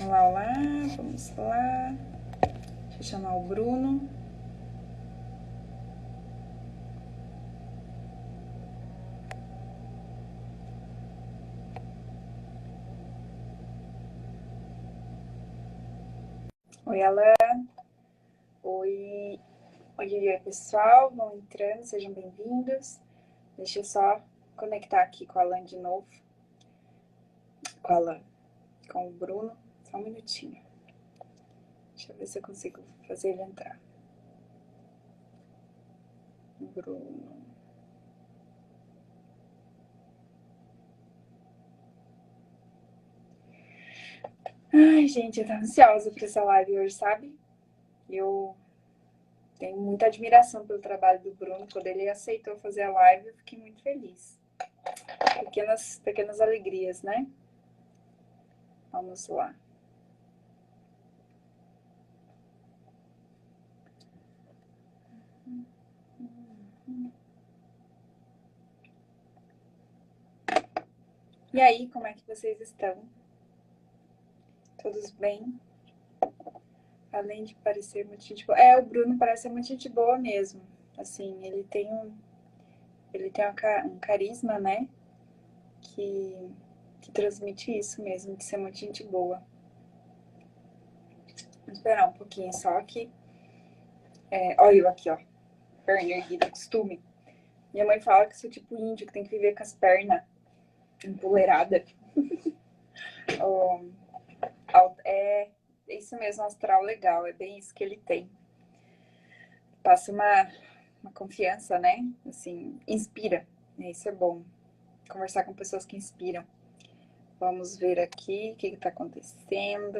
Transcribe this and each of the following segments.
Olá, olá, vamos lá. Deixa eu chamar o Bruno. Oi, Alan. Oi, oi, pessoal. Vão entrando, sejam bem-vindos. Deixa eu só conectar aqui com a Alan de novo. Com a Alan, com o Bruno. Só um minutinho. Deixa eu ver se eu consigo fazer ele entrar. Bruno. Ai, gente, eu tô ansiosa pra essa live hoje, sabe? Eu tenho muita admiração pelo trabalho do Bruno. Quando ele aceitou fazer a live, eu fiquei muito feliz. Pequenas alegrias, né? Vamos lá. E aí, como é que vocês estão? Todos bem? Além de parecer muito gente boa. O Bruno parece ser muito gente boa mesmo. Assim, ele tem um carisma, né? Que transmite isso mesmo, de ser muito gente boa. Vou esperar um pouquinho só que. Olha eu aqui, ó. Perna erguida, costume. Minha mãe fala que sou tipo índio, que tem que viver com as pernas empoleiradas. É isso mesmo, astral legal. É bem isso que ele tem. Passa uma confiança, né? Assim, inspira. Isso é bom. Conversar com pessoas que inspiram. Vamos ver aqui o que está acontecendo.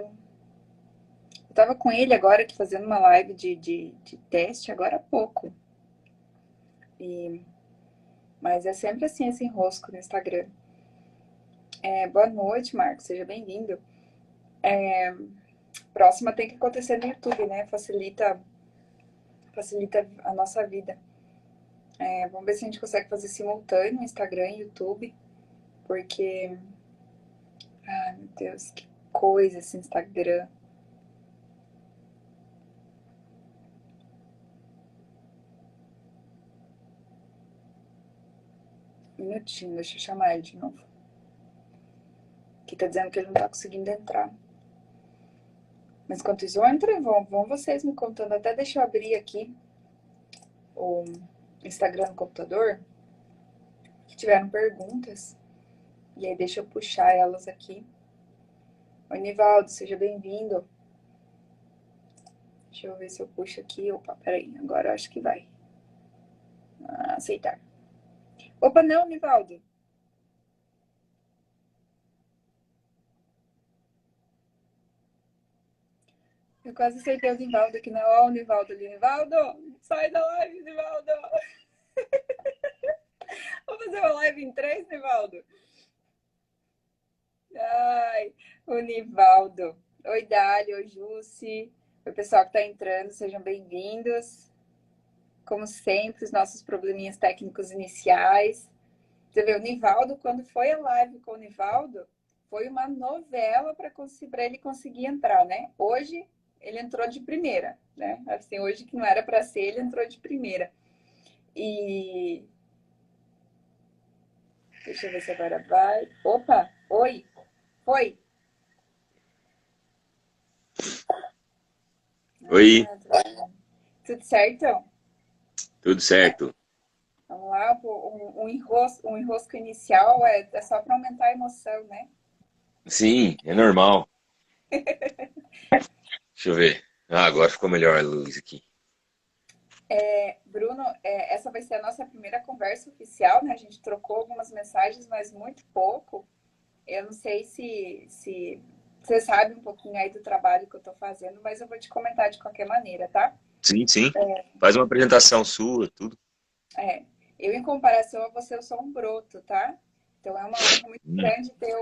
Eu tava com ele agora aqui fazendo uma live de teste, agora há pouco. Mas é sempre assim, esse enrosco no Instagram. Boa noite, Marcos. Seja bem-vindo. Próxima tem que acontecer no YouTube, né? Facilita a nossa vida. Vamos ver se a gente consegue fazer simultâneo Instagram e YouTube. Porque, ai meu Deus, que coisa esse Instagram. Um minutinho, deixa eu chamar ele de novo. Que tá dizendo que ele não tá conseguindo entrar. Mas enquanto isso, vão vocês me contando. Até deixa eu abrir aqui o Instagram no computador. Que tiveram perguntas. E aí deixa eu puxar elas aqui. Oi, Nivaldo, seja bem-vindo. Deixa eu ver se eu puxo aqui. Opa, peraí, agora eu acho que vai. Aceitar. Opa, não, Nivaldo. Eu quase aceitei o Nivaldo aqui. Não, ó, o Nivaldo ali. Nivaldo, sai da live, Nivaldo. Vamos fazer uma live em 3, Nivaldo? Ai, o Nivaldo. Oi, Dali, oi, Jussi. Oi, pessoal que está entrando, sejam bem-vindos. Como sempre, os nossos probleminhas técnicos iniciais. Você vê, o Nivaldo, quando foi a live com o Nivaldo, foi uma novela para ele conseguir entrar, né? Hoje, ele entrou de primeira, né? Assim, hoje que não era para ser, ele entrou de primeira. E deixa eu ver se agora vai. Opa, oi, foi. Oi, Tudo certo? tudo certo? Vamos lá, um enrosco inicial é só para aumentar a emoção, né? Sim, é normal. Deixa eu ver. Ah, agora ficou melhor a luz aqui. Bruno, essa vai ser a nossa primeira conversa oficial, né? A gente trocou algumas mensagens, mas muito pouco. Eu não sei se você sabe um pouquinho aí do trabalho que eu estou fazendo, mas eu vou te comentar de qualquer maneira, tá? Sim, sim. Faz uma apresentação sua, tudo. É, eu, em comparação a você, eu sou um broto, tá? Então é uma honra muito Hum, grande ter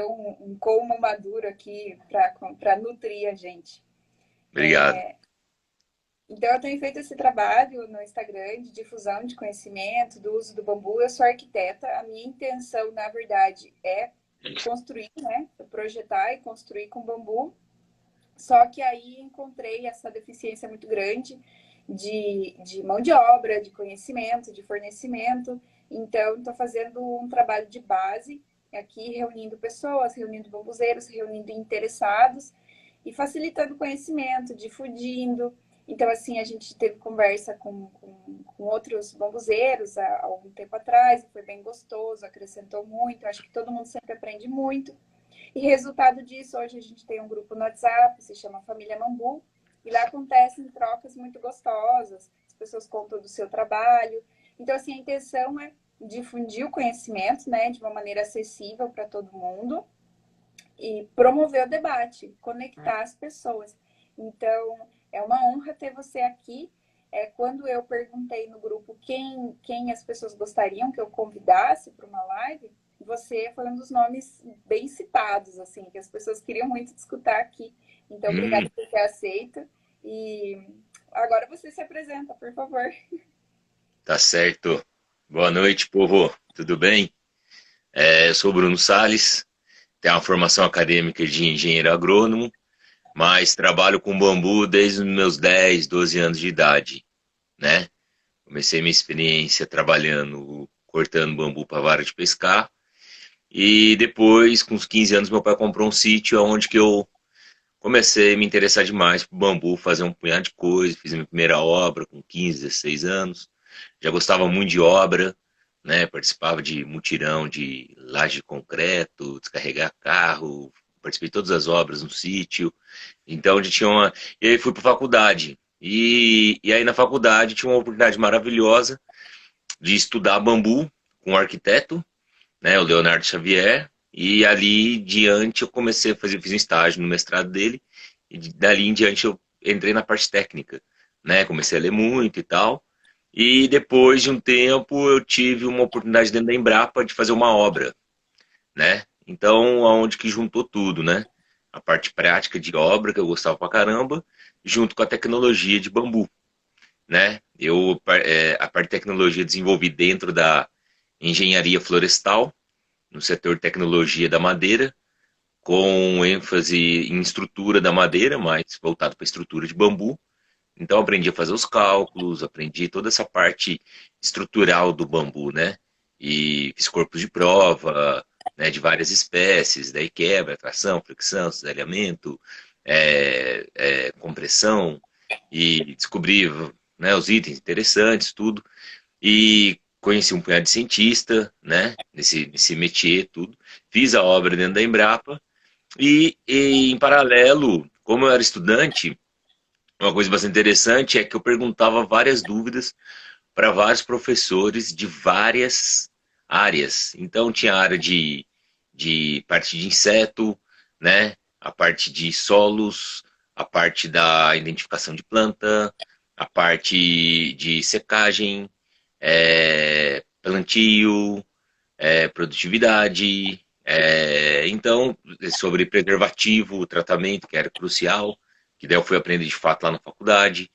um colmo maduro aqui para nutrir a gente. obrigado. Então, eu tenho feito esse trabalho no Instagram de difusão de conhecimento, do uso do bambu. Eu sou arquiteta. A minha intenção, na verdade, é construir, né? Projetar e construir com bambu. Só que aí encontrei essa deficiência muito grande de mão de obra, de conhecimento, de fornecimento. Então, estou fazendo um trabalho de base aqui, reunindo pessoas, reunindo bambuzeiros, reunindo interessados e facilitando conhecimento, difundindo. Então, assim, a gente teve conversa com outros bambuzeiros há algum tempo atrás, foi bem gostoso, acrescentou muito. Acho que todo mundo sempre aprende muito. E resultado disso, hoje a gente tem um grupo no WhatsApp, se chama Família Bambu, e lá acontecem trocas muito gostosas, as pessoas contam do seu trabalho. Então, assim, a intenção é difundir o conhecimento, né, de uma maneira acessível para todo mundo e promover o debate, conectar as pessoas. Então, é uma honra ter você aqui. Quando eu perguntei no grupo quem as pessoas gostariam que eu convidasse para uma live, você foi um dos nomes bem citados, assim, que as pessoas queriam muito te escutar aqui. Então, obrigada por ter aceito. E agora você se apresenta, por favor. Tá certo. Boa noite, povo. Tudo bem? Eu sou Bruno Salles, tenho uma formação acadêmica de engenheiro agrônomo, mas trabalho com bambu desde os meus 10, 12 anos de idade, né? Comecei minha experiência trabalhando, cortando bambu para vara de pescar, e depois, com uns 15 anos, meu pai comprou um sítio onde que eu comecei a me interessar demais por bambu, fazer um punhado de coisa, fiz minha primeira obra com 15, 16 anos. Já gostava muito de obra, né? Participava de mutirão de laje de concreto, descarregar carro, participei de todas as obras no sítio. Então, onde tinha uma... E aí fui para faculdade. E aí na faculdade tinha uma oportunidade maravilhosa de estudar bambu com um arquiteto, né? O Leonardo Xavier. E ali diante eu comecei a fazer, fiz um estágio no mestrado dele, e dali em diante eu entrei na parte técnica, né? Comecei a ler muito e tal. E depois de um tempo eu tive uma oportunidade dentro da Embrapa de fazer uma obra, né? Então, aonde que juntou tudo, né? A parte prática de obra, que eu gostava pra caramba, junto com a tecnologia de bambu, né? A parte de tecnologia desenvolvi dentro da engenharia florestal, no setor de tecnologia da madeira, com ênfase em estrutura da madeira, mas voltado para a estrutura de bambu. Então aprendi a fazer os cálculos, aprendi toda essa parte estrutural do bambu, né? E fiz corpos de prova, né, de várias espécies, daí quebra, tração, flexão, cisalhamento, compressão, e descobri, né, os itens interessantes, tudo. E conheci um punhado de cientista, né, nesse métier, tudo. Fiz a obra dentro da Embrapa e em paralelo, como eu era estudante, uma coisa bastante interessante é que eu perguntava várias dúvidas para vários professores de várias áreas. Então tinha a área de parte de inseto, né? A parte de solos, a parte da identificação de planta, a parte de secagem, plantio, produtividade. Então, sobre preservativo, tratamento, que era crucial, que daí eu fui aprender de fato lá na faculdade,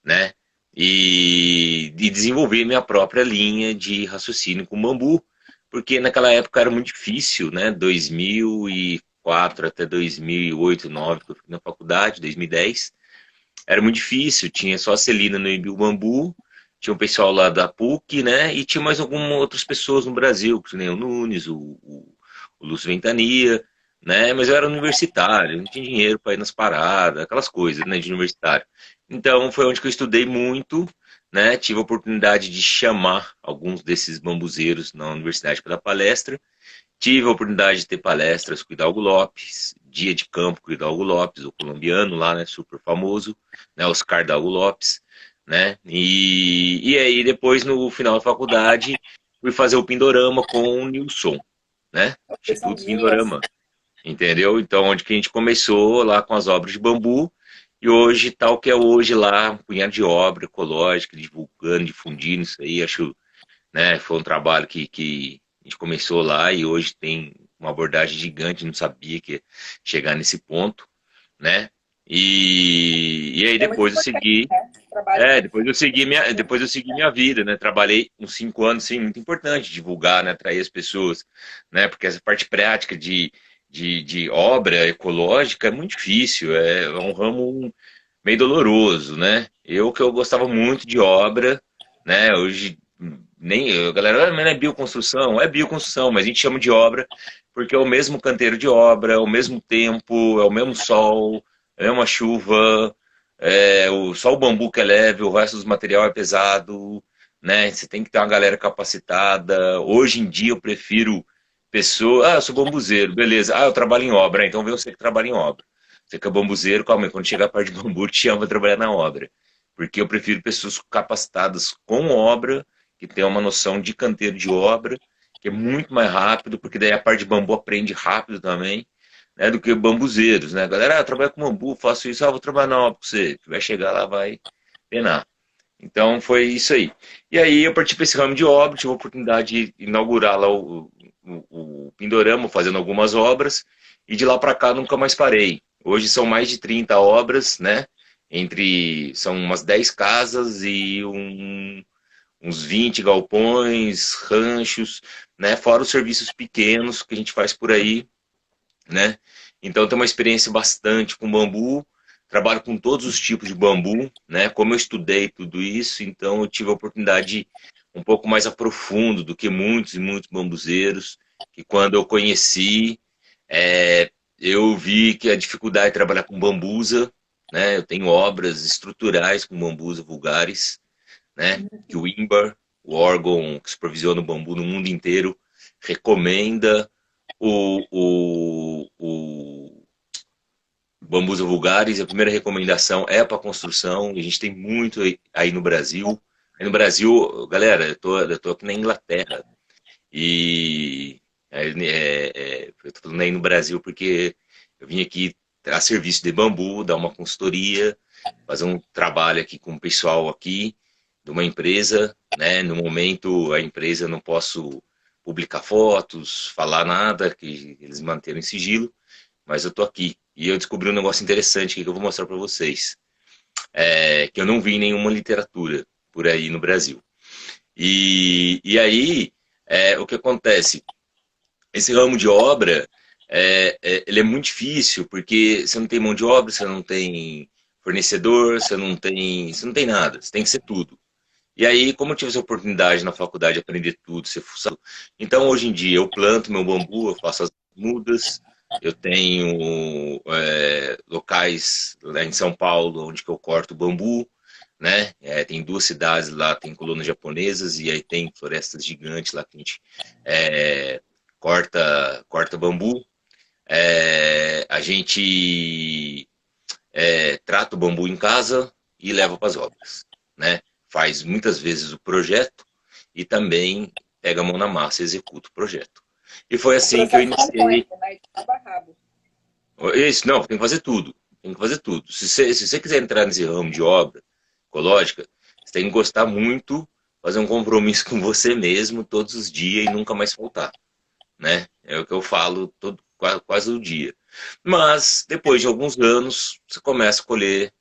né? E desenvolver minha própria linha de raciocínio com bambu, porque naquela época era muito difícil, né? 2004 até 2008, 2009, que eu fui na faculdade, 2010, era muito difícil, tinha só a Celina no Embu Bambu, tinha um pessoal lá da PUC, né? E tinha mais algumas outras pessoas no Brasil, que nem o Nunes, o Lúcio Ventania, né? Mas eu era universitário, não tinha dinheiro para ir nas paradas, aquelas coisas, né, de universitário. Então foi onde que eu estudei muito, né? Tive a oportunidade de chamar alguns desses bambuzeiros na universidade para dar palestra. Tive a oportunidade de ter palestras com o Hidalgo Lopes, dia de campo com o Hidalgo Lopes, o colombiano lá, né, super famoso, né, Oscar Hidalgo Lopes, né? E aí depois no final da faculdade fui fazer o Pindorama com o Nilson, né? São Instituto dias. Pindorama, entendeu? Então, onde que a gente começou lá com as obras de bambu e hoje, tal que é hoje lá, um punhado de obra ecológica, divulgando, difundindo isso aí, acho, né, foi um trabalho que a gente começou lá e hoje tem uma abordagem gigante, não sabia que ia chegar nesse ponto, né? E aí É muito depois eu importante, segui, né? Trabalho com depois eu segui minha vida, né? Trabalhei uns 5 anos, sim, muito importante divulgar, né? Atrair as pessoas, né? Porque essa parte prática de obra ecológica é muito difícil, é um ramo meio doloroso, né? Que eu gostava muito de obra, né? Hoje nem a galera, mas não é bioconstrução, é bioconstrução, mas a gente chama de obra porque é o mesmo canteiro de obra, é o mesmo tempo, é o mesmo sol, é a mesma chuva, só o bambu que é leve, o resto dos material é pesado, né? Você tem que ter uma galera capacitada. Hoje em dia eu prefiro pessoa, eu sou bambuzeiro, beleza. Eu trabalho em obra, então vê você que trabalha em obra. Você que é bambuzeiro, calma aí, quando chegar a parte de bambu, te chama para trabalhar na obra. Porque eu prefiro pessoas capacitadas com obra, que tenham uma noção de canteiro de obra, que é muito mais rápido, porque daí a parte de bambu aprende rápido também, né, do que bambuzeiros, né? Galera, eu trabalho com bambu, faço isso, vou trabalhar na obra com você. Que vai chegar lá, vai penar. Então foi isso aí. E aí eu parti para esse ramo de obra, tive a oportunidade de inaugurar lá o Pindorama, fazendo algumas obras, e de lá para cá nunca mais parei. Hoje são mais de 30 obras, né? São umas 10 casas e uns 20 galpões, ranchos, né? Fora os serviços pequenos que a gente faz por aí, né? Então tem uma experiência bastante com bambu, trabalho com todos os tipos de bambu, né? Como eu estudei tudo isso, então eu tive a oportunidade um pouco mais a profundo do que muitos e muitos bambuzeiros, que quando eu conheci, eu vi que a dificuldade de trabalhar com bambusa, né? Eu tenho obras estruturais com bambusa vulgares, né? Que o INBAR, o órgão que supervisiona o bambu no mundo inteiro, recomenda o Bambusa vulgaris. A primeira recomendação é para construção, e a gente tem muito aí no Brasil. Aí no Brasil, galera, eu tô aqui na Inglaterra, e eu tô falando aí no Brasil porque eu vim aqui a serviço de bambu, dar uma consultoria, fazer um trabalho aqui com o pessoal aqui de uma empresa, né? No momento a empresa eu não posso publicar fotos, falar nada, que eles manteram em sigilo, mas eu tô aqui. E eu descobri um negócio interessante que eu vou mostrar para vocês, que eu não vi em nenhuma literatura por aí no Brasil. E aí, o que acontece? Esse ramo de obra, ele é muito difícil, porque você não tem mão de obra, você não tem fornecedor, você não tem nada, você tem que ser tudo. E aí, como eu tive essa oportunidade na faculdade de aprender tudo, ser fuçado, então hoje em dia eu planto meu bambu, eu faço as mudas, eu tenho locais lá em São Paulo onde que eu corto bambu, né? Tem 2 cidades lá, tem colunas japonesas e aí tem florestas gigantes lá que a gente corta bambu. A gente trata o bambu em casa e leva para as obras, né? Faz muitas vezes o projeto e também pega a mão na massa e executa o projeto. E foi o assim que eu processo iniciei. completo, né? De cabo a rabo. Isso, não, tem que fazer tudo. Tem que fazer tudo. Se você quiser entrar nesse ramo de obra ecológica, você tem que gostar muito, fazer um compromisso com você mesmo todos os dias e nunca mais faltar, né? É o que eu falo quase o dia. Mas, depois de alguns anos, você começa a colher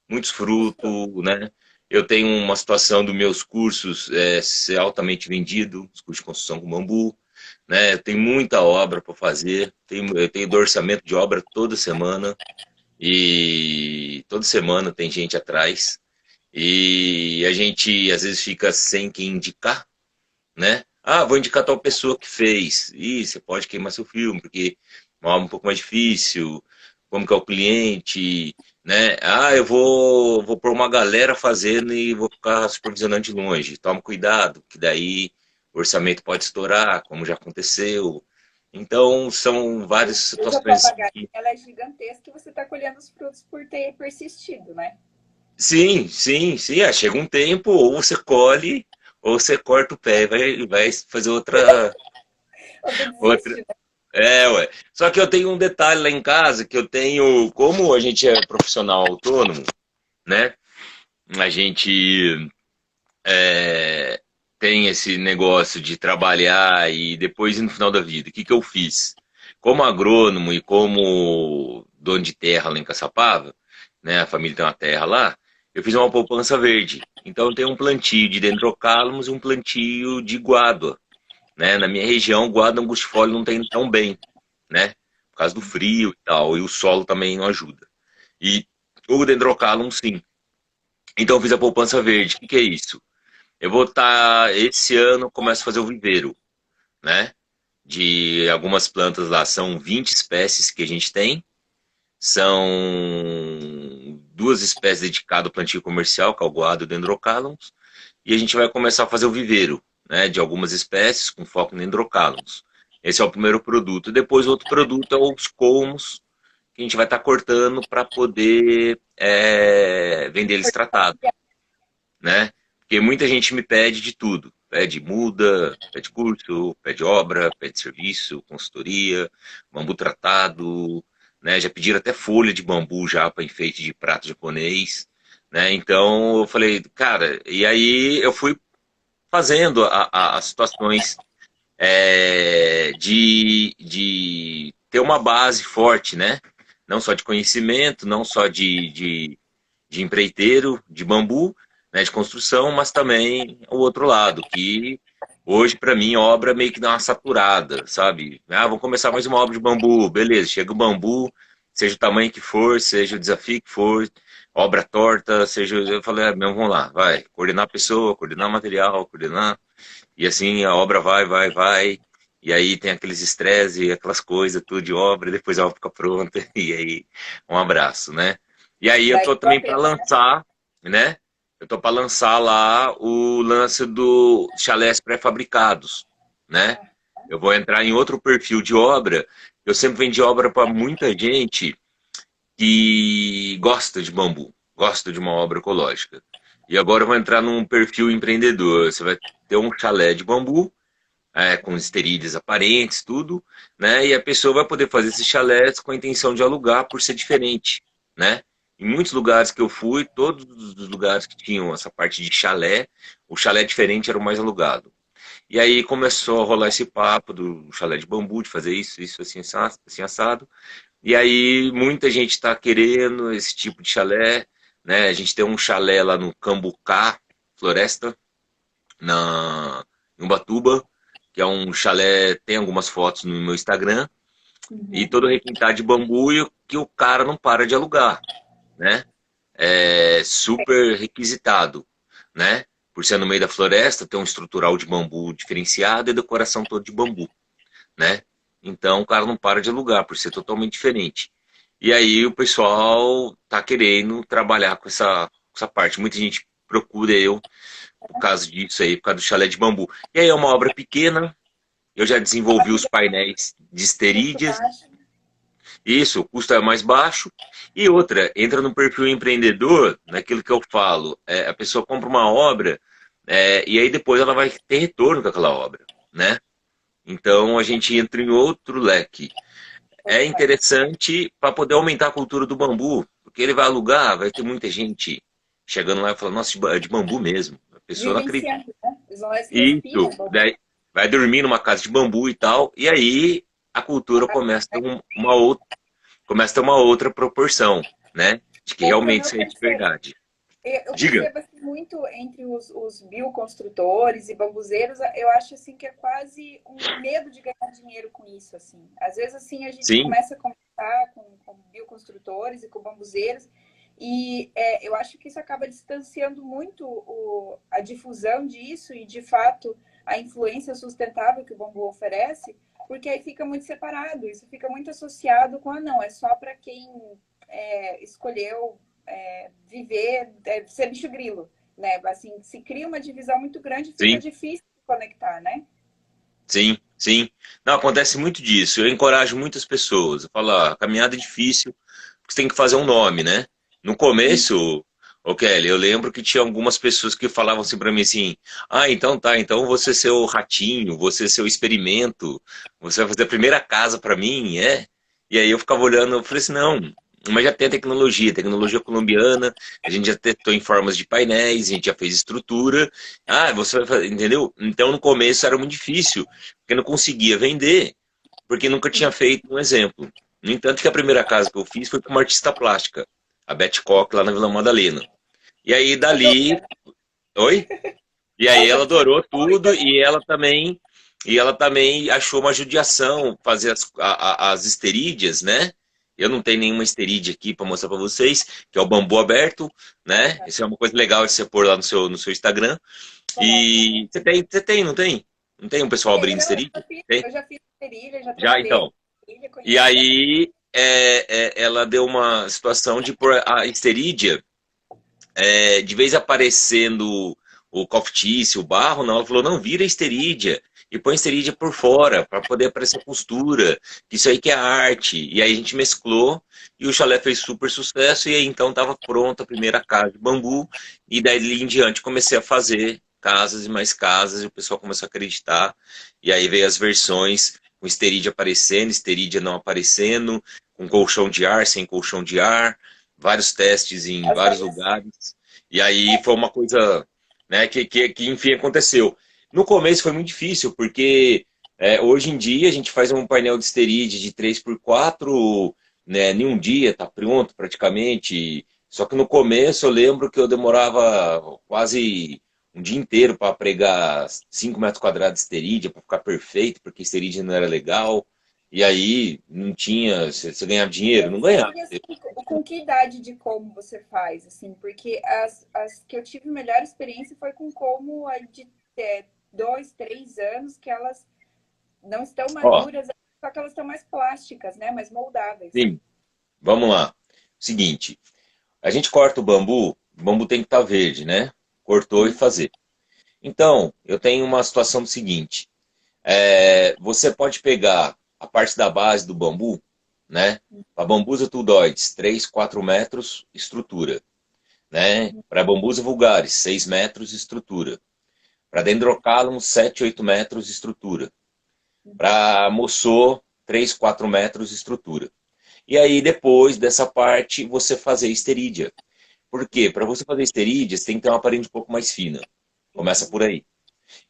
muitos frutos, né? Eu tenho uma situação dos meus cursos ser altamente vendido, os cursos de construção com bambu, né? Tem muita obra para fazer, eu tenho do orçamento de obra toda semana, e toda semana tem gente atrás, e a gente às vezes fica sem quem indicar, né? Vou indicar tal pessoa que fez. E você pode queimar seu filme, porque é um pouco mais difícil, como que é o cliente, né? Eu vou pôr uma galera fazendo e vou ficar supervisionando de longe. Toma cuidado, que daí o orçamento pode estourar, como já aconteceu. Então, são várias Às vezes a tua situações bagagem que... ela é gigantesca e você está colhendo os frutos por ter persistido, né? Sim, sim, sim. Chega um tempo, ou você colhe, ou você corta o pé e vai fazer Você outra. desiste, né? Ué. Só que eu tenho um detalhe lá em casa, que eu tenho, como a gente é profissional autônomo, né? A gente tem esse negócio de trabalhar e depois ir no final da vida. O que eu fiz? Como agrônomo e como dono de terra lá em Caçapava, né? A família tem uma terra lá. Eu fiz uma poupança verde. Então tem um plantio de dendrocálamos e um plantio de guádua, né? Na minha região, guádua angustifólia não tem tão bem, né? Por causa do frio e tal, e o solo também não ajuda. E o dendrocálamo, sim. Então eu fiz a poupança verde. O que que é isso? Eu vou estar, esse ano, começo a fazer o viveiro, né? De algumas plantas lá, são 20 espécies que a gente tem. São duas espécies dedicadas ao plantio comercial, que é o guado e o dendrocálamos. E a gente vai começar a fazer o viveiro, né, de algumas espécies com foco em dendrocálamos. Esse é o primeiro produto. Depois, o outro produto é os colmos, que a gente vai estar cortando para poder vender eles tratados, né? Porque muita gente me pede de tudo. Pede muda, pede curso, pede obra, pede serviço, consultoria, bambu tratado, né? Já pediram até folha de bambu já para enfeite de prato japonês, né? Então eu falei, cara, e aí eu fui fazendo as situações de ter uma base forte, né? Não só de conhecimento, não só de empreiteiro, de bambu, né, de construção, mas também o outro lado, que hoje, para mim, obra meio que dá uma saturada, sabe? Ah, vamos começar mais uma obra de bambu, beleza, chega o bambu, seja o tamanho que for, seja o desafio que for, obra torta, seja. Eu falei, meu, vamos lá, vai, coordenar a pessoa, coordenar o material, coordenar, e assim a obra vai. E aí tem aqueles estresses e aquelas coisas, tudo de obra, e depois a obra fica pronta, e aí um abraço, né? E aí eu Daí tô o também para apelo, né? lançar, né? Eu tô para lançar lá o lance do chalés pré-fabricados, né? Ah, Eu vou entrar em outro perfil de obra. Eu sempre vendi obra para muita gente que gosta de bambu, gosta de uma obra ecológica. E agora eu vou entrar num perfil empreendedor. Você vai ter um chalé de bambu, com esterilhas aparentes, tudo, né? E a pessoa vai poder fazer esses chalés com a intenção de alugar por ser diferente, né? Em muitos lugares que eu fui, todos os lugares que tinham essa parte de chalé, o chalé diferente era o mais alugado. E aí começou a rolar esse papo do chalé de bambu, de fazer isso, assim assado. E aí muita gente está querendo esse tipo de chalé, né? A gente tem um chalé lá no Cambucá, Floresta, em Ubatuba, que é um chalé, tem algumas fotos no meu Instagram, e uhum. todo requintado de bambu e que o cara não para de alugar, né? É super requisitado, né? Por ser no meio da floresta, tem um estrutural de bambu diferenciado e a decoração toda de bambu, né? Então o cara não para de alugar, por ser totalmente diferente. E aí o pessoal tá querendo trabalhar com essa parte. Muita gente procura eu por causa disso aí, por causa do chalé de bambu. E aí é uma obra pequena, eu já desenvolvi os painéis de Custo esterídeas, baixo. isso, o custo é mais baixo. E outra, entra no perfil empreendedor, naquilo que eu falo, a pessoa compra uma obra, e aí depois ela vai ter retorno com aquela obra, né? Então a gente entra em outro leque. É Outro leque. interessante para poder aumentar a cultura do bambu, porque ele vai alugar, vai ter muita gente chegando lá e falando, nossa, é de bambu mesmo. A pessoa não acredita. Vivenciando, né? Os olhos respiram Isso, bambu. daí vai dormir numa casa de bambu e tal, e aí a cultura começa a ter começa a ter uma outra proporção, né? De que O realmente problema isso é de percebo, verdade. eu Diga. percebo assim, muito entre os bioconstrutores e bambuzeiros, eu acho assim que é quase um medo de ganhar dinheiro com isso, assim. Às vezes assim a gente Sim, começa a conversar com bioconstrutores e com bambuzeiros e eu acho que isso acaba distanciando muito a difusão disso e de fato a influência sustentável que o bambu oferece, porque aí fica muito separado, isso fica muito associado com, não, é só para quem escolheu viver, ser bicho grilo, né? Assim, se cria uma divisão muito grande, fica sim, difícil de conectar, né? sim. Não, acontece muito disso. Eu encorajo muitas pessoas. Eu falo, a caminhada é difícil, porque você tem que fazer um nome, né? No começo, ô Kelly, eu lembro que tinha algumas pessoas que falavam assim pra mim assim, então tá, então você ser o ratinho, você ser o experimento, você vai fazer a primeira casa pra mim, é? E aí eu ficava olhando, eu falei assim, não, mas já tem a tecnologia colombiana, a gente já testou em formas de painéis, a gente já fez estrutura, você vai fazer, entendeu? Então no começo era muito difícil, porque não conseguia vender, porque nunca tinha feito um exemplo. No entanto, que a primeira casa que eu fiz foi com uma artista plástica. a Beth Koch, lá na Vila Madalena. E aí, dali... Adorei. Oi? E aí Nossa, ela que adorou doida, tudo né? e ela também achou uma judiação fazer as esterídeas, né? Eu não tenho nenhuma esterídea aqui para mostrar para vocês, que é o bambu aberto, né? Isso é uma coisa legal de você pôr lá no seu Instagram. Coloco. E não tem? Não tem um pessoal abrindo Não, esterídia? Tem? eu já fiz trilha, já Já trabalhei então. com trilha, E conheço bastante. aí ela deu uma situação de pôr a esterídia de vez aparecendo o coftice, o barro, não, ela falou, não, vira esterídia e põe esterídia por fora, para poder aparecer costura, que isso aí que é arte. E aí a gente mesclou e o chalé fez super sucesso, e aí então estava pronta a primeira casa de bambu, e daí em diante comecei a fazer casas e mais casas, e o pessoal começou a acreditar, e aí veio as versões com esterídia aparecendo, esterídia não aparecendo, com colchão de ar, sem colchão de ar, vários testes em As vários velhas. lugares. E aí foi uma coisa, né, que enfim aconteceu. No começo foi muito difícil, porque hoje em dia a gente faz um painel de esteride de 3x4, né, em um dia está pronto praticamente. Só que no começo eu lembro que eu demorava quase um dia inteiro para pregar 5 metros quadrados de esteride para ficar perfeito, porque esteride não era legal. E aí não tinha, você ganhava dinheiro? Não ganhava. E assim, com que idade de como você faz, assim? Porque as que eu tive melhor experiência foi com como a de 2, 3 anos, que elas não estão Ó, maduras, só que elas estão mais plásticas, né? Mais moldáveis. sim, vamos lá. Seguinte, a gente corta o bambu tem que estar verde, né? Cortou e Uhum. fazer. Então, eu tenho uma situação do seguinte: você pode pegar a parte da base do bambu, né? Para bambusa tuldoides, 3, 4 metros, estrutura. Né? Para bambusa vulgares, 6 metros, estrutura. Para dendrocálamos, 7, 8 metros, estrutura. Para moçô, 3, 4 metros, estrutura. E aí, depois dessa parte, você fazer esterídia. Por quê? Para você fazer esterídia, você tem que ter uma parede um pouco mais fina. Começa por aí,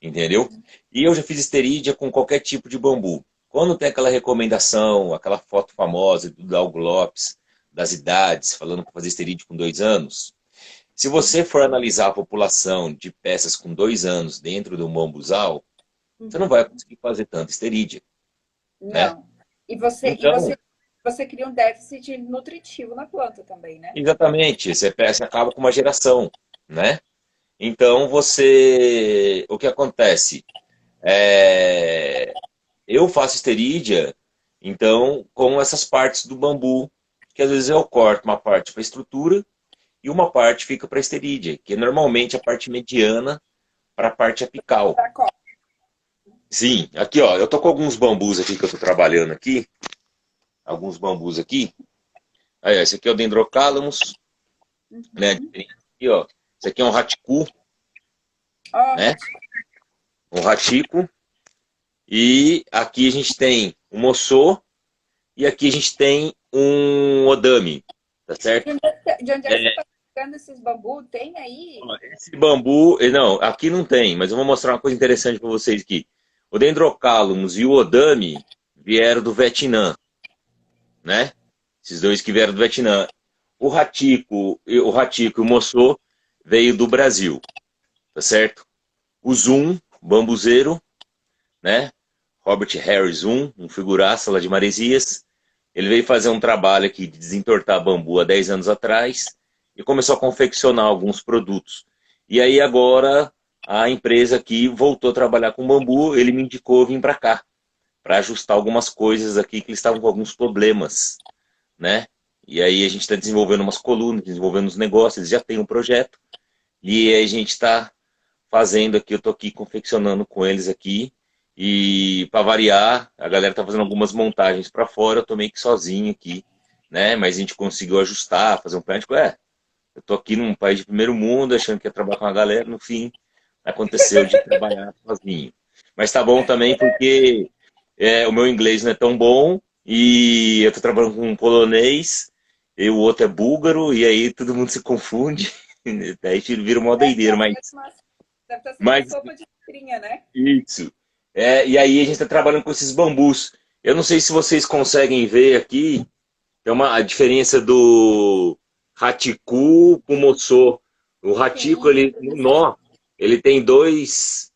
entendeu? E eu já fiz esterídia com qualquer tipo de bambu. Quando tem aquela recomendação, aquela foto famosa do Dalgo Lopes, das idades, falando que fazer esterídia com 2 anos, se você for analisar a população de peças com 2 anos dentro de um bambuzal, você não vai Uhum. conseguir fazer tanta esterídia, né? Não. E você, e Então, você, você cria um déficit nutritivo na planta também, né? exatamente, você acaba com uma geração, né? Então, o que acontece? É, eu faço esterídia, então, com essas partes do bambu, que às vezes eu corto uma parte para estrutura e uma parte fica para esterídia, que é normalmente a parte mediana para a parte apical. Pra copa. Sim, aqui ó, eu tô com alguns bambus aqui que eu tô trabalhando aqui, alguns bambus aqui. Aí, ó, esse aqui é o Dendrocalamus, né? Uhum. Aqui, ó, esse aqui é um raticu, Ó, né? Um ratico. E aqui a gente tem um moçô e aqui a gente tem um odame, tá certo? de onde é que você É, está pegando esses bambu? Tem aí? ó, esse bambu, não, aqui não tem, mas eu vou mostrar uma coisa interessante para vocês aqui. O Dendrocalamus e o odame vieram do Vietnã, né? Esses dois que vieram do Vietnã. O Ratico e o Moçô veio do Brasil, tá certo? O Zoom, bambuzeiro, né? Robert Harry Zoom, um figuraça lá de Maresias. Ele veio fazer um trabalho aqui de desentortar bambu há 10 anos atrás e começou a confeccionar alguns produtos. E aí agora a empresa aqui voltou a trabalhar com bambu, ele me indicou vir para cá, para ajustar algumas coisas aqui que eles estavam com alguns problemas, né? E aí a gente está desenvolvendo umas colunas, desenvolvendo os negócios, eles já têm um projeto, e aí a gente está fazendo aqui, eu estou aqui confeccionando com eles aqui, e para variar, a galera está fazendo algumas montagens para fora, eu estou meio que sozinho aqui, né? Mas a gente conseguiu ajustar, fazer um plano, tipo, eu estou aqui num país de primeiro mundo, achando que ia trabalhar com a galera, no fim, aconteceu de trabalhar sozinho. Mas tá bom também porque o meu inglês não é tão bom, e eu estou trabalhando com um polonês, e o outro é búlgaro, e aí todo mundo se confunde, daí vira uma Deve doideira, estar mas, sendo uma, deve estar sendo uma mas sopa de letrinha, né? isso. E aí a gente está trabalhando com esses bambus. Eu não sei se vocês conseguem ver aqui, tem a diferença do Raticu com moçô. O ratico, Sim, ele, no nó, ele tem dois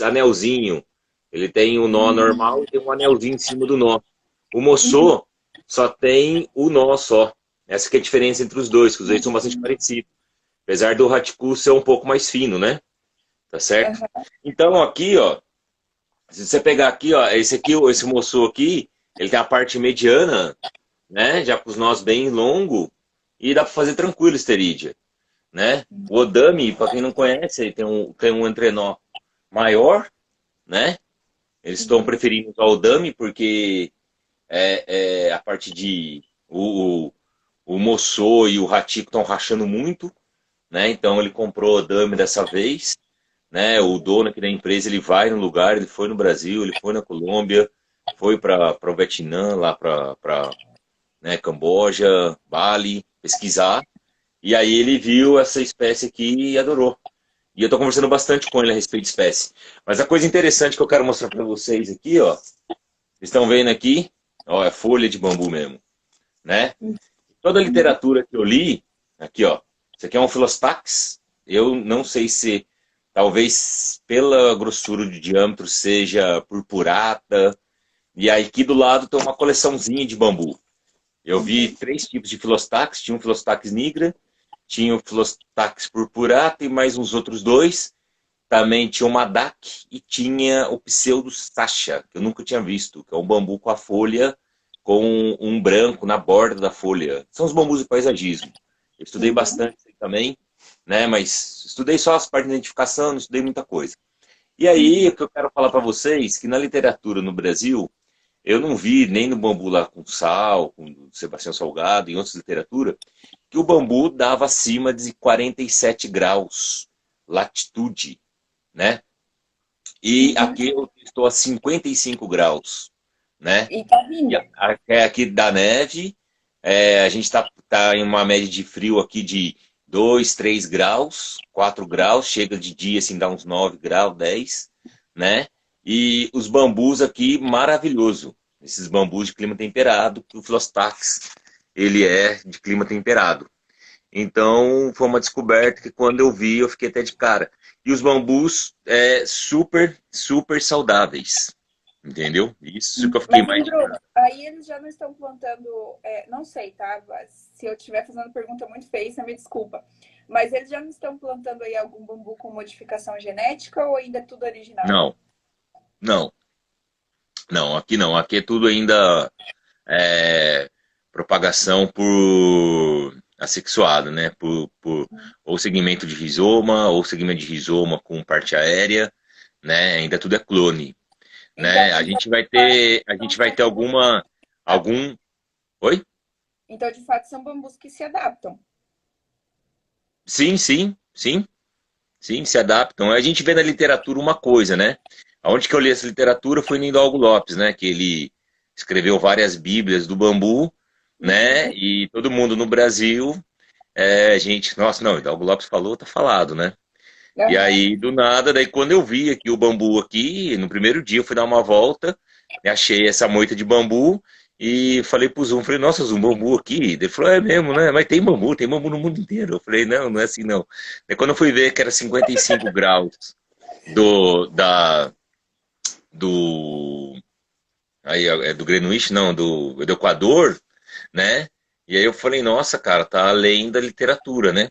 anelzinhos. Ele tem um nó normal e tem um anelzinho em cima do nó. O moçô só tem o nó só. Essa que é a diferença entre os dois, que os dois são bastante parecidos. Apesar do raticu ser um pouco mais fino, né? Tá certo? aham, Então, aqui, ó, se você pegar aqui, ó, esse aqui, esse moçô aqui, ele tem a parte mediana, né? Já com os nós bem longo e dá para fazer tranquilo esterídia, né? O odame, para quem não conhece, ele tem um entrenó maior, né? Eles estão preferindo usar o odame porque a parte de o moçô e o ratico estão rachando muito, né? Então ele comprou o odame dessa vez, né? O dono aqui da empresa, ele vai no lugar, ele foi no Brasil, ele foi na Colômbia, foi para o Vietnã, lá para né, Camboja, Bali, pesquisar. E aí ele viu essa espécie aqui e adorou. E eu estou conversando bastante com ele a respeito de espécie. Mas a coisa interessante que eu quero mostrar para vocês aqui, ó, vocês estão vendo aqui, ó, é folha de bambu mesmo, né? Toda a literatura que eu li, aqui, ó, isso aqui é um Filostax. Eu não sei se, talvez pela grossura de diâmetro seja purpurata. E aí aqui do lado tem uma coleçãozinha de bambu. Eu vi 3 tipos de Filostax. Tinha um Filostax nigra, tinha o Filostax purpurata e mais uns outros 2. Também tinha o Madak e tinha o Pseudo Sacha, que eu nunca tinha visto, que é um bambu com a folha com um branco na borda da folha. São os bambus de paisagismo. Eu estudei bastante também, né? Mas estudei só as partes de identificação, não estudei muita coisa. E aí, o que eu quero falar para vocês, que na literatura no Brasil, eu não vi nem no bambu lá com Sal, com Sebastião Salgado, em outras literaturas, que o bambu dava acima de 47 graus latitude, né? E aqui eu estou a 55 graus, né? e tá E vindo. aqui da neve, a gente tá em uma média de frio aqui de 2, 3 graus, 4 graus, chega de dia assim, dá uns 9 graus, 10, né? E os bambus aqui, maravilhoso. Esses bambus de clima temperado, que o Filostax, ele é de clima temperado. Então, foi uma descoberta que quando eu vi, eu fiquei até de cara. E os bambus super, super saudáveis. Entendeu? Isso que eu fiquei Mas, mais de Bruno, cara. aí eles já não estão plantando, não sei, tá? Se eu estiver fazendo pergunta muito feia, você me desculpa. Mas eles já não estão plantando aí algum bambu com modificação genética ou ainda é tudo original? Não, não, não, aqui não. Aqui é tudo ainda propagação por assexuado, né? Ou segmento de rizoma, ou segmento de rizoma com parte aérea, né? Ainda tudo é clone, né? Então, A então, gente vai de fato, ter, a são gente vai ter bambus que se adaptam. algum, oi? Então, de fato, são bambus que se adaptam. Sim, sim, sim, sim, se adaptam. A gente vê na literatura uma coisa, né? Aonde que eu li essa literatura foi no Hidalgo Lopes, né? Que ele escreveu várias bíblias do bambu, né? E todo mundo no Brasil, gente, nossa, não, Hidalgo Lopes falou, tá falado, né? E Aham. aí, do nada, daí quando eu vi aqui o bambu aqui, no primeiro dia eu fui dar uma volta, achei essa moita de bambu e falei pro Zoom, falei, nossa, Zoom, bambu aqui? Ele falou, é mesmo, né? Mas tem bambu no mundo inteiro. Eu falei, não, não é assim não. Daí quando eu fui ver que era 55 graus do, da, do, aí, do Greenwich, não, do Equador, né? E aí eu falei, nossa, cara, tá além da literatura, né?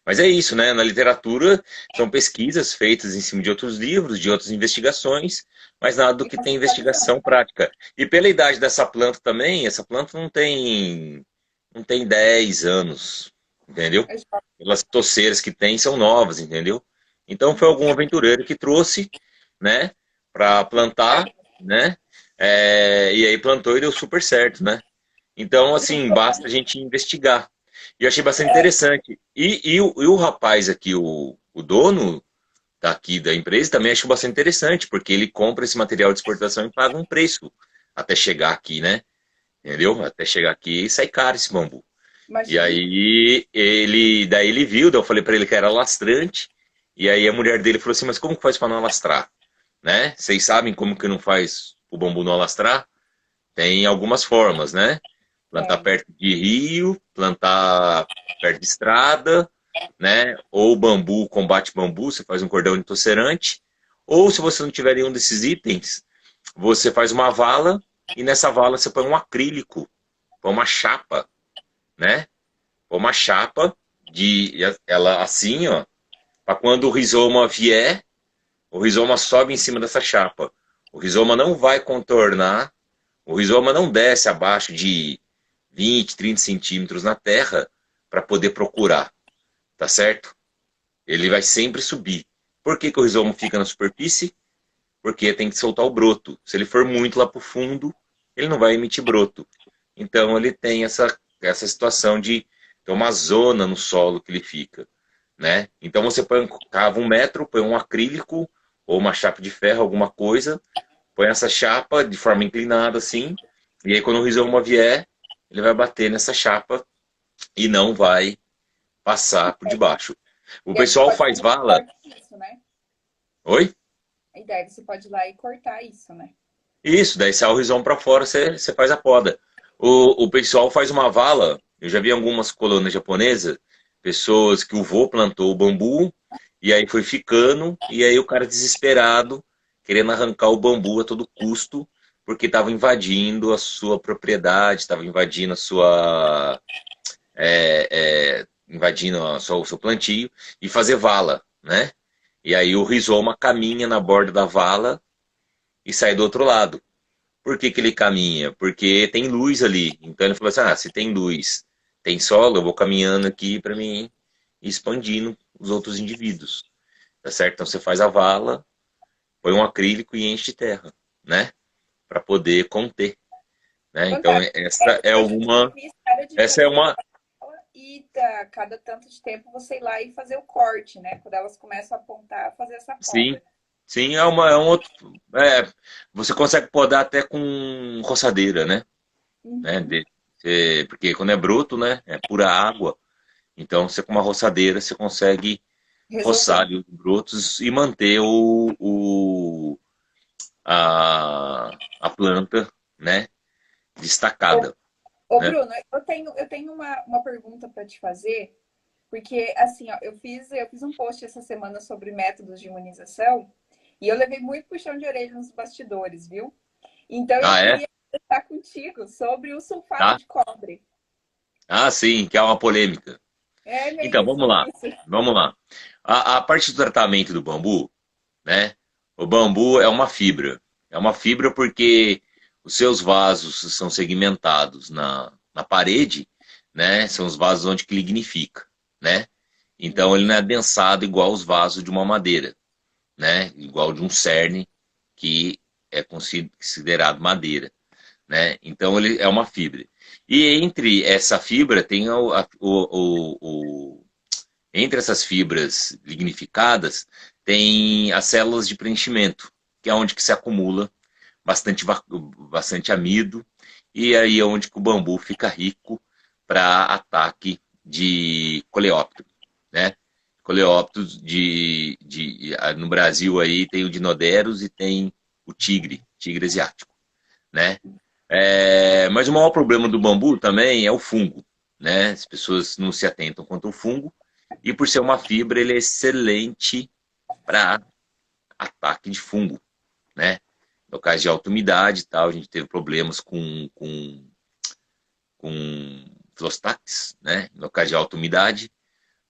Mas é isso, né? Na literatura são pesquisas feitas em cima de outros livros, de outras investigações, mas nada do E que tem conceptualização. investigação prática. E pela idade dessa planta também, essa planta não tem 10 anos, entendeu? Pelas toceiras que tem são novas, entendeu? Então foi algum aventureiro que trouxe, né, para plantar, né? E aí plantou e deu super certo, né? Então, assim, basta a gente investigar. E eu achei bastante interessante. E o rapaz aqui, o dono daqui da empresa, também achou bastante interessante, porque ele compra esse material de exportação e paga um preço até chegar aqui, né? Entendeu? Até chegar aqui e sai caro esse bambu. E Imagina. aí daí ele viu, daí eu falei para ele que era lastrante, e aí a mulher dele falou assim, mas como que faz para não alastrar? Né? Vocês sabem como que não faz o bambu não alastrar? Tem algumas formas, né? Plantar perto de rio, plantar perto de estrada, né? Ou bambu, combate bambu, você faz um cordão inoceante. Ou se você não tiver nenhum desses itens, você faz uma vala e nessa vala você põe um acrílico, põe uma chapa, né? Põe uma chapa de ela assim, ó, para quando o rizoma vier, o rizoma sobe em cima dessa chapa. O rizoma não vai contornar, o rizoma não desce abaixo de 20, 30 centímetros na terra para poder procurar, tá certo? Ele vai sempre subir. Por que, que o rizoma fica na superfície? Porque tem que soltar o broto. Se ele for muito lá para o fundo, ele não vai emitir broto. Então ele tem essa situação de ter uma zona no solo que ele fica, né? Então você põe, cava 1 metro, põe um acrílico ou uma chapa de ferro, alguma coisa, põe essa chapa de forma inclinada assim, e aí quando o rizoma vier, ele vai bater nessa chapa e não vai passar por debaixo. O E aí você pessoal pode faz fazer um vala. corte disso, né? Oi? E daí você pode ir lá e cortar isso, né? Isso, daí sai o rizoma para fora, você faz a poda. O pessoal faz uma vala, eu já vi algumas colônias japonesas, pessoas que o vô plantou o bambu, e aí foi ficando, e aí o cara desesperado, querendo arrancar o bambu a todo custo, porque estava invadindo a sua propriedade, estava invadindo a sua. Invadindo o seu plantio, e fazer vala, né? E aí o rizoma caminha na borda da vala e sai do outro lado. Por que, que ele caminha? Porque tem luz ali. Então ele falou assim: se tem luz, tem solo, eu vou caminhando aqui para mim ir expandindo os outros indivíduos. Tá certo? Então você faz a vala, põe um acrílico e enche de terra, né? Para poder conter. Né? Então Fantástico. essa é Hoje em dia, uma. minha história de Essa é fazer uma. e cada tanto de tempo você ir lá e fazer o corte, né? Quando elas começam a apontar, fazer essa Sim. poda. Sim, é um outro. Você consegue podar até com roçadeira, né? Uhum. Porque quando é bruto, né? É pura água. Então, você com uma roçadeira, você consegue roçar Resolver. ali os brotos e manter a planta, né, Ô, destacada, ô, né? Bruno, eu tenho uma pergunta para te fazer, porque assim, ó, eu fiz um post essa semana sobre métodos de imunização e eu levei muito puxão de orelha nos bastidores, viu? Então eu Ah, é? queria conversar contigo sobre o sulfato Tá? de cobre. Ah, sim, que é uma polêmica. É Então, isso, isso. vamos lá. A parte do tratamento do bambu, né? O bambu é uma fibra. É uma fibra porque os seus vasos são segmentados na parede, né? São os vasos onde que lignifica, né? Então ele não é adensado igual os vasos de uma madeira, né? Igual de um cerne que é considerado madeira, né? Então ele é uma fibra. E entre essa fibra tem entre essas fibras lignificadas tem as células de preenchimento, que é onde que se acumula bastante amido, e aí é onde que o bambu fica rico para ataque de coleóptero, né? Coleópteros no Brasil aí tem o Dinoderus e tem o tigre asiático, né? Mas o maior problema do bambu também é o fungo, né? As pessoas não se atentam quanto ao fungo, e por ser uma fibra, ele é excelente para ataque de fungo, né? No caso de alta umidade e tal, a gente teve problemas com flostax, né? No caso de alta umidade,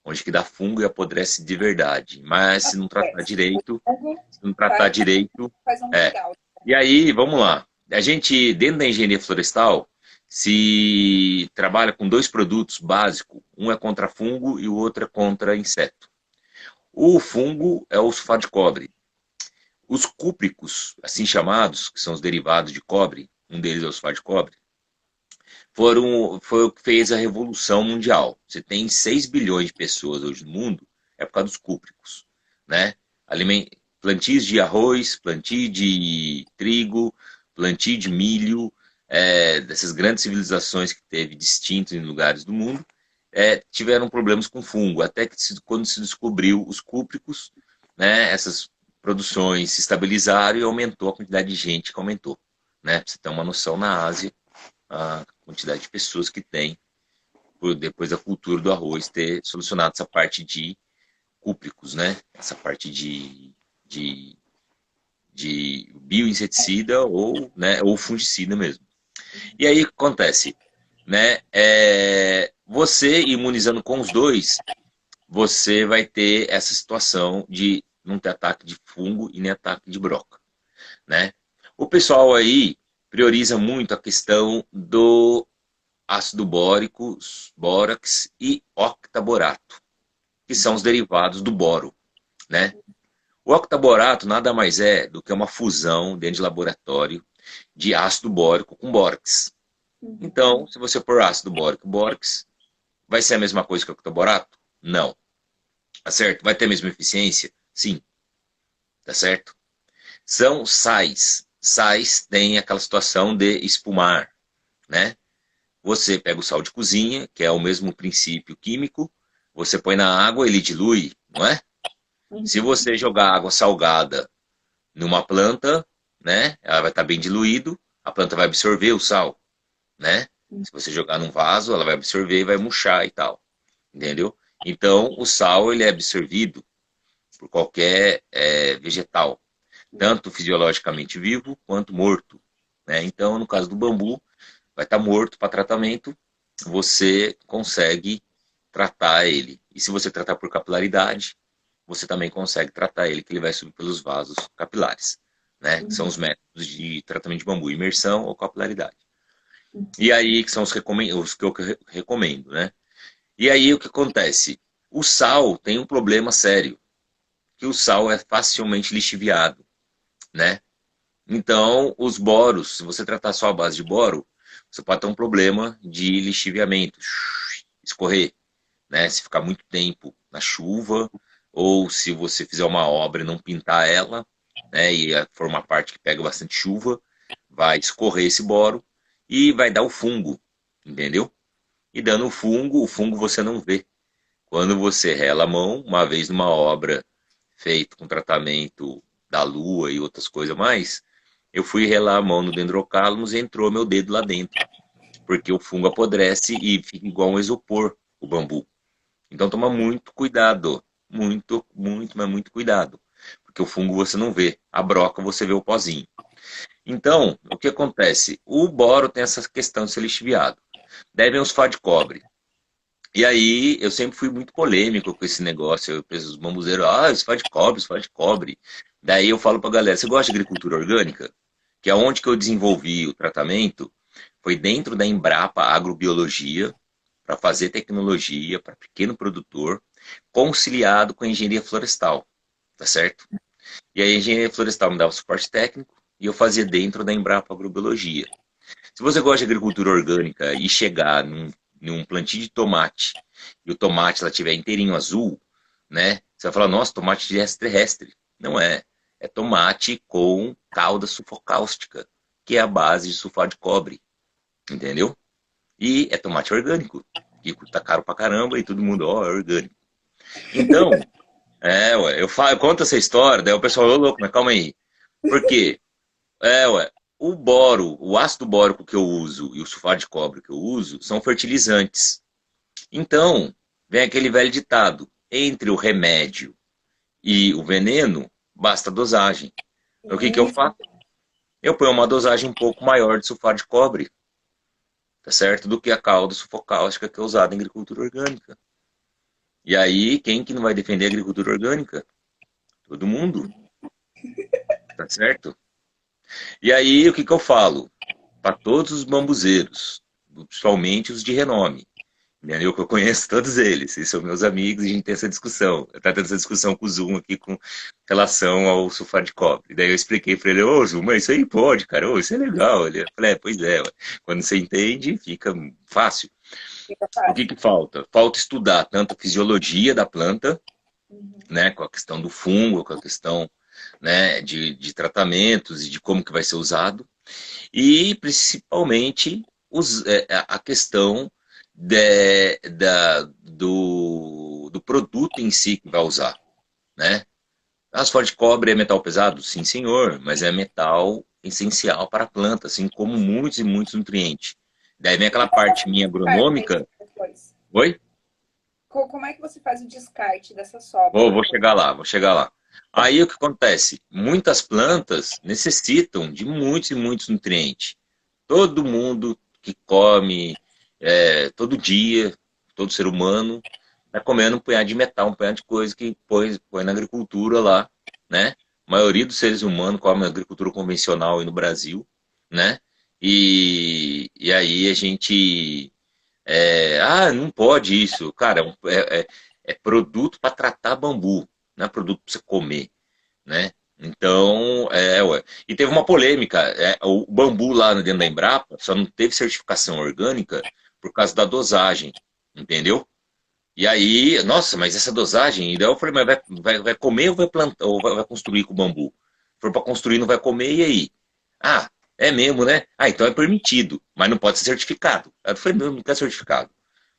onde que dá fungo e apodrece de verdade. Mas se não tratar O direito, fungo se não tratar faz, direito, faz um é. legal. E aí, vamos lá. A gente, dentro da engenharia florestal, se trabalha com dois produtos básicos. Um é contra fungo e o outro é contra inseto. O fungo é o sulfato de cobre. Os cúpricos, assim chamados, que são os derivados de cobre, um deles é o sulfato de cobre, foi o que fez a revolução mundial. Você tem 6 bilhões de pessoas hoje no mundo, é por causa dos cúpricos, né? Plantios de arroz, plantio de trigo, plantio de milho, dessas grandes civilizações que teve distintas em lugares do mundo, tiveram problemas com fungo, até que quando se descobriu os cúpricos, né, essas produções se estabilizaram e aumentou a quantidade de gente que aumentou, né? Pra você ter uma noção, na Ásia a quantidade de pessoas que tem, depois da cultura do arroz ter solucionado essa parte de cúpricos, né? Essa parte de bioinseticida ou, né, ou fungicida mesmo. E aí o que acontece? Né? Você imunizando com os dois, você vai ter essa situação de não ter ataque de fungo e nem ataque de broca, né? O pessoal aí prioriza muito a questão do ácido bórico, bórax e octaborato, que são os derivados do boro, né? O octaborato nada mais é do que uma fusão dentro de laboratório de ácido bórico com bórax. Então, se você pôr ácido bórico e bórax, vai ser a mesma coisa que o octaborato? Não. Tá certo? Vai ter a mesma eficiência? Sim. Tá certo? São sais. Sais têm aquela situação de espumar, né? Você pega o sal de cozinha, que é o mesmo princípio químico, você põe na água, ele dilui, não é? Se você jogar água salgada numa planta, né, ela vai estar bem diluído, a planta vai absorver o sal, né? Se você jogar num vaso, ela vai absorver e vai murchar e tal, entendeu? Então, o sal ele é absorvido por qualquer vegetal, tanto fisiologicamente vivo quanto morto, né? Então, no caso do bambu, vai estar morto para tratamento, você consegue tratar ele. E se você tratar por capilaridade, você também consegue tratar ele, que ele vai subir pelos vasos capilares, né? Que são os métodos de tratamento de bambu, imersão ou capilaridade. E aí, que são os que eu recomendo, né? E aí, o que acontece? O sal tem um problema sério, que o sal é facilmente lixiviado, né? Então, os boros, se você tratar só a base de boro, você pode ter um problema de lixiviamento, escorrer, né? Se ficar muito tempo na chuva, ou se você fizer uma obra e não pintar ela, né? E for uma parte que pega bastante chuva, vai escorrer esse boro e vai dar o fungo, entendeu? E dando o fungo você não vê. Quando você rela a mão, uma vez numa obra feita com tratamento da lua e outras coisas mais, eu fui relar a mão no dendrocálamos e entrou meu dedo lá dentro. Porque o fungo apodrece e fica igual um isopor, o bambu. Então toma muito cuidado. Muito, muito, mas muito cuidado. Porque o fungo você não vê. A broca você vê o pozinho. Então, o que acontece? O boro tem essa questão de ser lixiviado. Devem os fá de cobre. E aí, eu sempre fui muito polêmico com esse negócio. Eu penso, os bambuzeiros, isso faz de cobre, isso faz de cobre. Daí eu falo pra galera, você gosta de agricultura orgânica? Que é onde que eu desenvolvi o tratamento, foi dentro da Embrapa Agrobiologia, para fazer tecnologia para pequeno produtor, conciliado com a engenharia florestal, tá certo? E aí a engenharia florestal me dava suporte técnico e eu fazia dentro da Embrapa Agrobiologia. Se você gosta de agricultura orgânica e chegar num plantio de tomate e o tomate lá tiver inteirinho azul, né? Você vai falar, nossa, tomate terrestre. Não é. É tomate com calda sulfocáustica, que é a base de sulfato de cobre. Entendeu? E é tomate orgânico. E custa caro pra caramba e todo mundo, ó, é orgânico. Então, ué, eu conto essa história, daí o pessoal, ô louco, mas calma aí. Por quê? Ué, o boro, o ácido bórico que eu uso e o sulfato de cobre que eu uso são fertilizantes. Então, vem aquele velho ditado: entre o remédio e o veneno, basta a dosagem. Então, o que eu faço? Eu ponho uma dosagem um pouco maior de sulfato de cobre, tá certo? Do que a calda sulfocáustica que é usada em agricultura orgânica. E aí, quem que não vai defender a agricultura orgânica? Todo mundo, tá certo? E aí, o que eu falo? Para todos os bambuzeiros, principalmente os de renome, entendeu? Que eu conheço todos eles, eles são meus amigos e a gente tem essa discussão. Eu estava tendo essa discussão com o Zoom aqui com relação ao sulfato de cobre. Daí eu expliquei para ele, ô Zoom, mas isso aí pode, cara, isso é legal. Ele falou, pois é, ué. Quando você entende, fica fácil. Fica O fácil. que falta? Falta estudar tanto a fisiologia da planta, né, com a questão do fungo, com a questão, né, de tratamentos e de como que vai ser usado, e principalmente a questão do produto em si que vai usar, né? Asfalto de cobre é metal pesado? Sim, senhor, mas é metal essencial para a planta, assim como muitos e muitos nutrientes. Daí vem E aquela como parte que minha você descarta isso agronômica. depois? Oi? Como é que você faz o descarte dessa sobra Vou depois? chegar lá, vou chegar lá. Aí o que acontece? Muitas plantas necessitam de muitos e muitos nutrientes. Todo mundo que come todo dia, todo ser humano, tá comendo um punhado de metal, um punhado de coisa que põe na agricultura lá, né? A maioria dos seres humanos come na agricultura convencional aí no Brasil, né? E aí a gente não pode isso. Cara, é produto para tratar bambu, não é produto para você comer, né? Então, ué. E teve uma polêmica. O bambu lá dentro da Embrapa só não teve certificação orgânica por causa da dosagem, entendeu? E aí, nossa, mas essa dosagem. E daí eu falei, mas vai comer ou vai plantar, ou vai construir com o bambu? Se for para construir, não vai comer, e aí? Ah, é mesmo, né? Ah, então é permitido, mas não pode ser certificado. Eu falei, não, não quer certificado,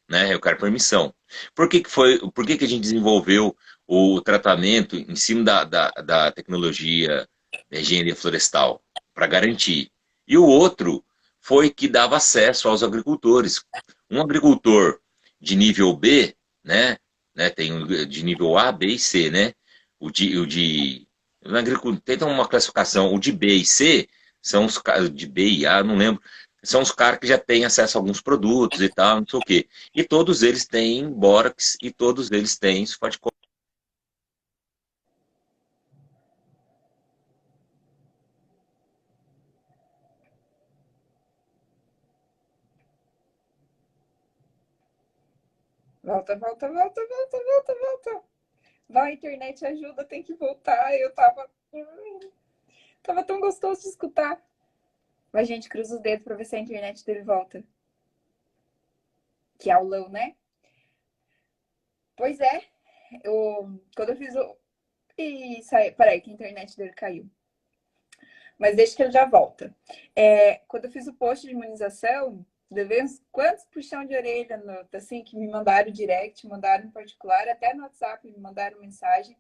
né? Eu quero permissão. Por que que a gente desenvolveu o tratamento em cima da tecnologia da engenharia florestal? Para garantir. E o outro foi que dava acesso aos agricultores. Um agricultor de nível B, né, tem de nível A, B e C, né? O de na agricultura tem uma classificação, o de B e C são os caras de B e A, não lembro, são os caras que já têm acesso a alguns produtos e tal, não sei o quê. E todos eles têm bórax e todos eles têm sulfato de cobre. Volta, volta, volta, volta, volta, volta. Vai, internet ajuda, tem que voltar. Eu tava. Tava tão gostoso de escutar. Mas, gente, cruza os dedos pra ver se a internet dele volta. Que aulão, né? Pois é, quando eu fiz o. Ih, peraí, que a internet dele caiu. Mas deixa que ele já volta. Quando eu fiz o post de imunização, levei uns quantos puxão de orelha, assim, que me mandaram direct, mandaram em particular, até no WhatsApp me mandaram mensagem,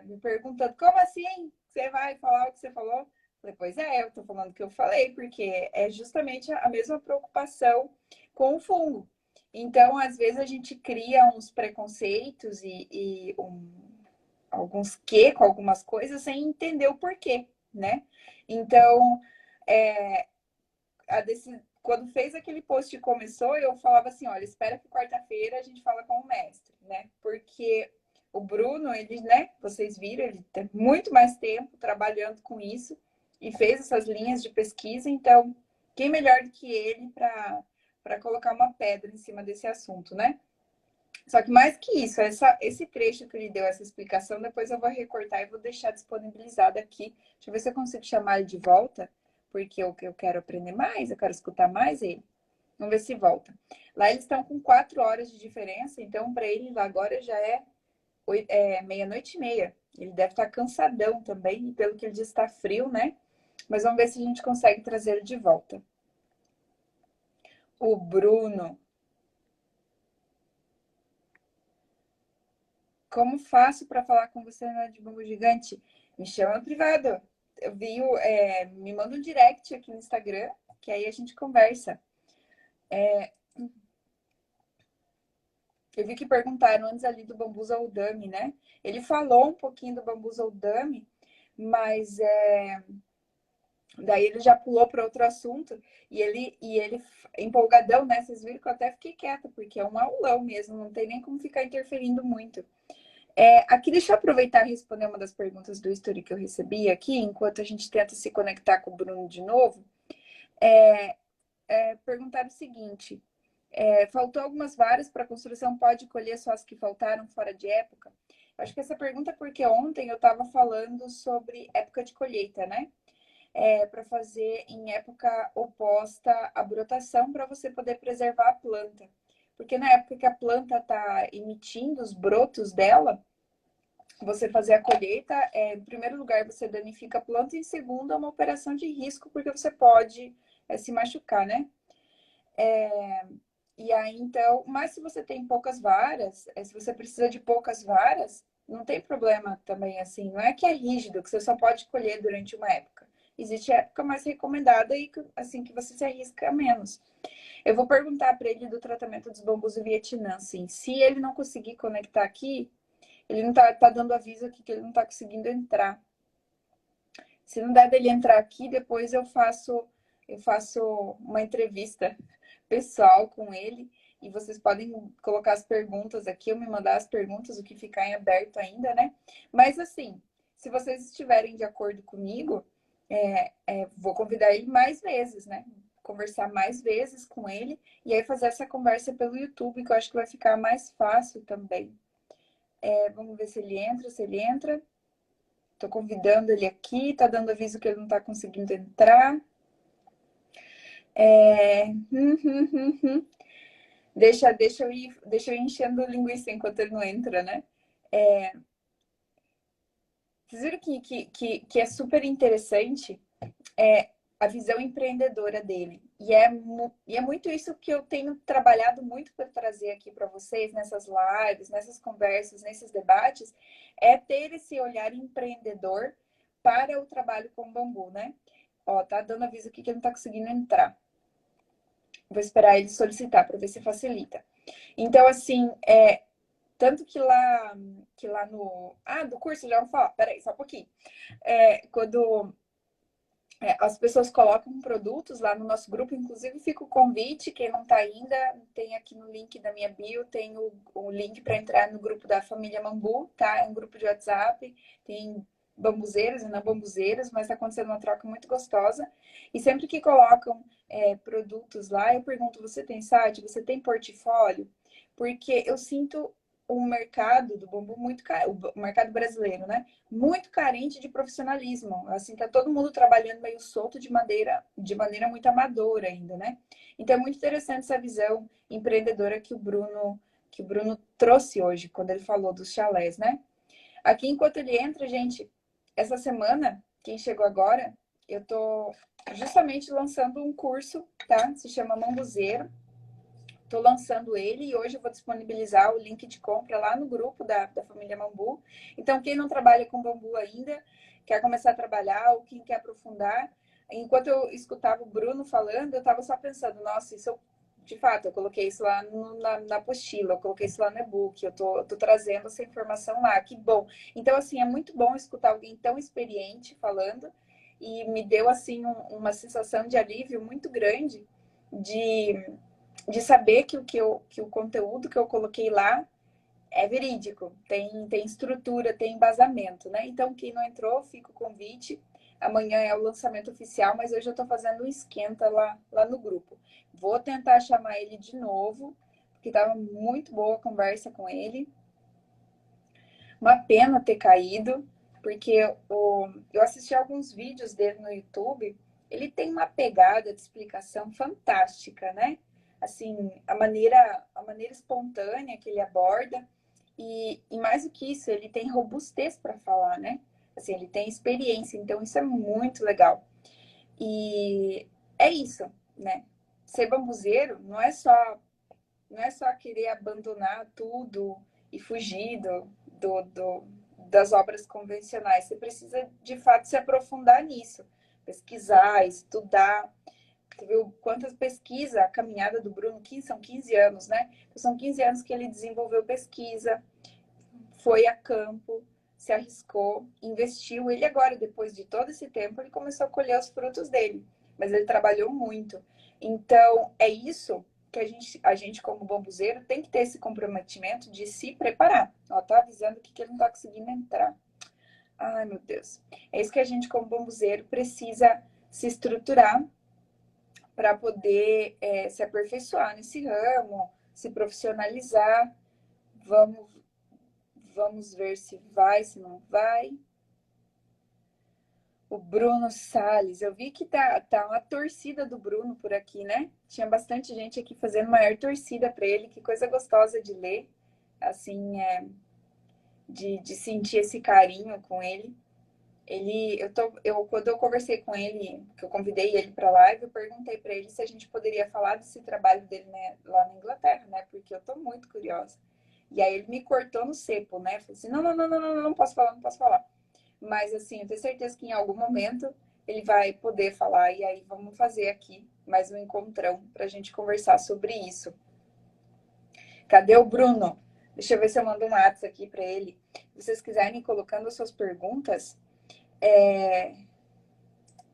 me perguntando, como assim? Você vai falar o que você falou? Falei, pois é, eu tô falando o que eu falei, porque é justamente a mesma preocupação com o fungo. Então, às vezes, a gente cria uns preconceitos alguns com algumas coisas sem entender o porquê, né? Então, é, quando fez aquele post e começou, eu falava assim, olha, espera que quarta-feira a gente fala com o mestre, né? Porque o Bruno, ele, né, vocês viram, ele tem muito mais tempo trabalhando com isso e fez essas linhas de pesquisa, então, quem melhor do que ele para colocar uma pedra em cima desse assunto, né? Só que mais que isso, esse trecho que ele deu, essa explicação, depois eu vou recortar e vou deixar disponibilizado aqui. Deixa eu ver se eu consigo chamar ele de volta, porque eu quero aprender mais, eu quero escutar mais ele. Vamos ver se volta. Lá eles estão com 4 horas de diferença, então para ele lá agora já é meia-noite e meia. Ele deve estar cansadão também, e pelo que ele diz, está frio, né? Mas vamos ver se a gente consegue trazer ele de volta. O Bruno. Como faço para falar com você na de Bambu Gigante? Me chama no privado. Eu vi, me manda um direct aqui no Instagram, que aí a gente conversa. Eu vi que perguntaram antes ali do Bambuza Udami, né? Ele falou um pouquinho do Bambuza Udami, mas daí ele já pulou para outro assunto e ele empolgadão, né? Vocês viram que eu até fiquei quieta, porque é um aulão mesmo, não tem nem como ficar interferindo muito. Aqui, deixa eu aproveitar e responder uma das perguntas do History que eu recebi aqui, enquanto a gente tenta se conectar com o Bruno de novo. Perguntaram o seguinte: faltou algumas varas para construção, pode colher só as que faltaram fora de época? Eu acho que essa pergunta é porque ontem eu estava falando sobre época de colheita, né? Para fazer em época oposta à brotação, para você poder preservar a planta. Porque na época que a planta está emitindo os brotos dela, você fazer a colheita, em primeiro lugar, você danifica a planta, e em segundo, é uma operação de risco, porque você pode se machucar, né? E aí, então, mas se você tem poucas varas, se você precisa de poucas varas, não tem problema também, assim, não é que é rígido, que você só pode colher durante uma época. existe época mais recomendada e assim que você se arrisca menos. Eu vou perguntar para ele do tratamento dos bambus do Vietnã, assim. Se ele não conseguir conectar aqui, ele não tá dando aviso aqui que ele não tá conseguindo entrar. Se não der dele entrar aqui, depois eu faço uma entrevista pessoal com ele e vocês podem colocar as perguntas aqui, ou me mandar as perguntas, o que ficar em aberto ainda, né? Mas assim, se vocês estiverem de acordo comigo, vou convidar ele mais vezes, né? Conversar mais vezes com ele e aí fazer essa conversa pelo YouTube, que eu acho que vai ficar mais fácil também. Vamos ver se ele entra, se ele entra. Tô convidando ele aqui, tá dando aviso que ele não tá conseguindo entrar. Deixa eu ir enchendo linguiça enquanto ele não entra, né? Vocês viram que é super interessante a visão empreendedora dele. E é muito isso que eu tenho trabalhado muito para trazer aqui para vocês nessas lives, nessas conversas, nesses debates, é ter esse olhar empreendedor para o trabalho com bambu, né? Ó, tá dando aviso aqui que ele não tá conseguindo entrar. Vou esperar ele solicitar para ver se facilita. Então, assim, tanto que lá no. Ah, do curso já vou falar. Peraí, só um pouquinho. Quando as pessoas colocam produtos lá no nosso grupo, inclusive fica o convite, quem não está ainda, tem aqui no link da minha bio, tem o link para entrar no grupo da família Mambu, tá? É um grupo de WhatsApp, tem bambuzeiros e não bambuzeiras, mas está acontecendo uma troca muito gostosa. E sempre que colocam produtos lá, eu pergunto, você tem site, você tem portfólio? Porque eu sinto o mercado do bambu muito o mercado brasileiro, né? Muito carente de profissionalismo. Assim, tá todo mundo trabalhando meio solto de maneira muito amadora ainda, né? Então é muito interessante essa visão empreendedora que o Bruno trouxe hoje, quando ele falou dos chalés, né? Aqui, enquanto ele entra, gente, essa semana, quem chegou agora, eu tô justamente lançando um curso, tá? Se chama Mambuzeiro. Estou lançando ele e hoje eu vou disponibilizar o link de compra lá no grupo da família Mambu. Então, quem não trabalha com bambu ainda, quer começar a trabalhar ou quem quer aprofundar, enquanto eu escutava o Bruno falando, eu estava só pensando, nossa, isso de fato, eu coloquei isso lá na apostila, eu coloquei isso lá no e-book, eu tô trazendo essa informação lá, que bom. Então, assim, é muito bom escutar alguém tão experiente falando e me deu, assim, uma sensação de alívio muito grande de saber que o conteúdo que eu coloquei lá é verídico, tem estrutura, tem embasamento, né? Então, quem não entrou, fica o convite. Amanhã é o lançamento oficial, mas hoje eu estou fazendo um esquenta lá no grupo. Vou tentar chamar ele de novo, porque estava muito boa a conversa com ele. Uma pena ter caído, porque eu assisti alguns vídeos dele no YouTube. Ele tem uma pegada de explicação fantástica, né? Assim, a maneira espontânea que ele aborda. E mais do que isso, ele tem robustez para falar, né? Assim, ele tem experiência, então isso é muito legal. E é isso, né? Ser bambuzeiro não é só querer abandonar tudo e fugir das obras convencionais. Você precisa, de fato, se aprofundar nisso. Pesquisar, estudar. Você viu quantas pesquisas, a caminhada do Bruno, são 15 anos, né? Então, são 15 anos que ele desenvolveu pesquisa, foi a campo, se arriscou, investiu. Ele agora, depois de todo esse tempo, ele começou a colher os frutos dele. Mas ele trabalhou muito. Então, é isso que a gente como bambuzeiro, tem que ter esse comprometimento de se preparar. Ó, tá avisando que ele não tá conseguindo entrar. Ai, meu Deus. É isso que a gente, como bambuzeiro, precisa se estruturar para poder se aperfeiçoar nesse ramo, se profissionalizar. Vamos ver se vai, se não vai. O Bruno Salles, eu vi que tá uma torcida do Bruno por aqui, né? Tinha bastante gente aqui fazendo maior torcida para ele, que coisa gostosa de ler, assim, de sentir esse carinho com ele. Quando eu conversei com ele, que eu convidei ele para a live, eu perguntei para ele se a gente poderia falar desse trabalho dele, né, lá na Inglaterra, né? Porque eu tô muito curiosa. E aí ele me cortou no cepo, né? Falei assim, não, não, não, não, não, não posso falar, não posso falar. Mas, assim, eu tenho certeza que em algum momento ele vai poder falar. E aí vamos fazer aqui mais um encontrão para a gente conversar sobre isso. Cadê o Bruno? Deixa eu ver se eu mando um WhatsApp aqui para ele. Se vocês quiserem ir colocando as suas perguntas,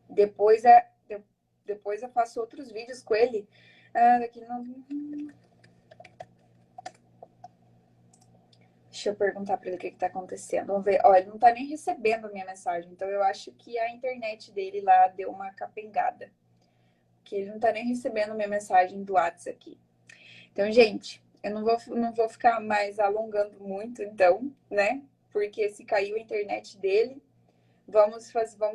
depois eu faço outros vídeos com ele. Daqui não... Deixa eu perguntar para ele o que está acontecendo. Vamos ver. Ó, ele não está nem recebendo a minha mensagem. Então, eu acho que a internet dele lá deu uma capengada. Que ele não está nem recebendo a minha mensagem do WhatsApp aqui. Então, gente, eu não vou ficar mais alongando muito, então, né? Porque se caiu a internet dele, vamos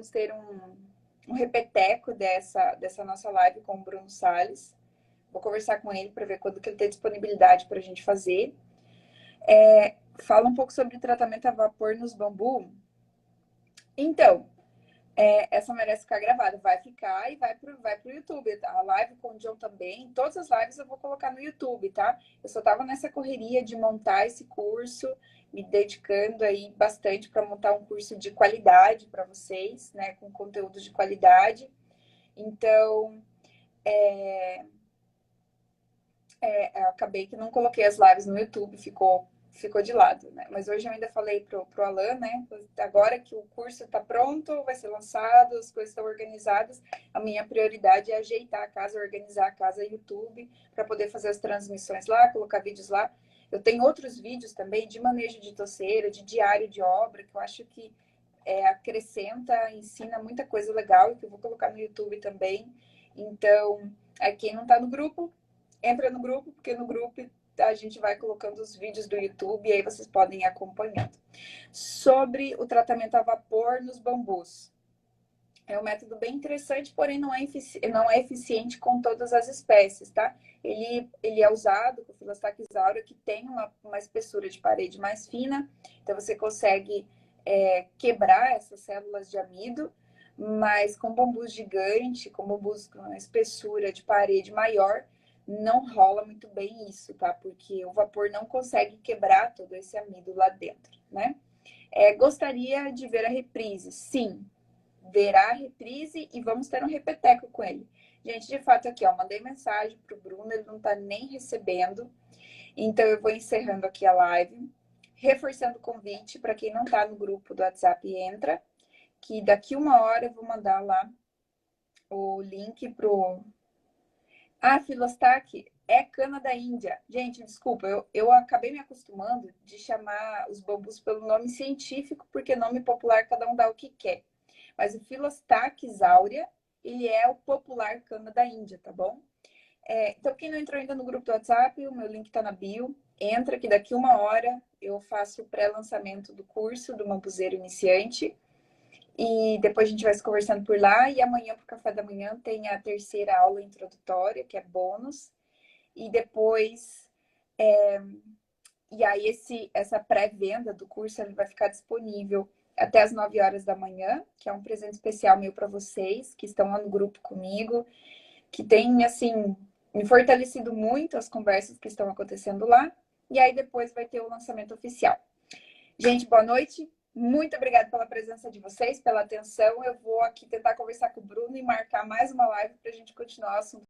ter um repeteco dessa nossa live com o Bruno Salles. Vou conversar com ele para ver quando que ele tem disponibilidade para a gente fazer. Fala um pouco sobre tratamento a vapor nos bambu. Então, essa merece ficar gravada. Vai ficar e vai pro YouTube. A live com o John também. Todas as lives eu vou colocar no YouTube, tá? Eu só tava nessa correria de montar esse curso, me dedicando aí bastante para montar um curso de qualidade para vocês, né? Com conteúdo de qualidade. Então, acabei que não coloquei as lives no YouTube, ficou de lado, né? Mas hoje eu ainda falei pro Alan, né? Agora que o curso está pronto, vai ser lançado, as coisas estão organizadas, a minha prioridade é ajeitar a casa, organizar a casa YouTube, para poder fazer as transmissões lá, colocar vídeos lá. Eu tenho outros vídeos também de manejo de toceira, de diário de obra, que eu acho que acrescenta, ensina muita coisa legal, e que eu vou colocar no YouTube também. Então, quem não está no grupo, entra no grupo, porque no grupo a gente vai colocando os vídeos do YouTube e aí vocês podem ir acompanhando. Sobre o tratamento a vapor nos bambus. É um método bem interessante, porém não é eficiente com todas as espécies, tá? Ele é usado com Filostax aurea, que tem uma espessura de parede mais fina, então você consegue quebrar essas células de amido, mas com bambus gigante, com bambus com uma espessura de parede maior, não rola muito bem isso, tá? Porque o vapor não consegue quebrar todo esse amido lá dentro, né? Gostaria de ver a reprise? Sim, verá a reprise e vamos ter um repeteco com ele. Gente, de fato aqui, ó, mandei mensagem pro Bruno, ele não tá nem recebendo, então eu vou encerrando aqui a live, reforçando o convite para quem não tá no grupo do WhatsApp, entra, que daqui 1 hora eu vou mandar lá o link pro... Filostaque é cana da Índia. Gente, desculpa, eu acabei me acostumando de chamar os bambus pelo nome científico, porque nome popular cada um dá o que quer. Mas o Filostax aurea, ele é o popular cana da Índia, tá bom? Então, quem não entrou ainda no grupo do WhatsApp, o meu link tá na bio. Entra que daqui 1 hora eu faço o pré-lançamento do curso do Bambuzeiro Iniciante. E depois a gente vai se conversando por lá. E amanhã, pro café da manhã, tem a terceira aula introdutória, que é bônus. E depois... E aí, essa pré-venda do curso ele vai ficar disponível até as 9 horas da manhã, que é um presente especial meu para vocês, que estão lá no grupo comigo, que tem, assim, me fortalecido muito as conversas que estão acontecendo lá. E aí, depois vai ter o lançamento oficial. Gente, boa noite. Muito obrigada pela presença de vocês, pela atenção. Eu vou aqui tentar conversar com o Bruno e marcar mais uma live para a gente continuar o assunto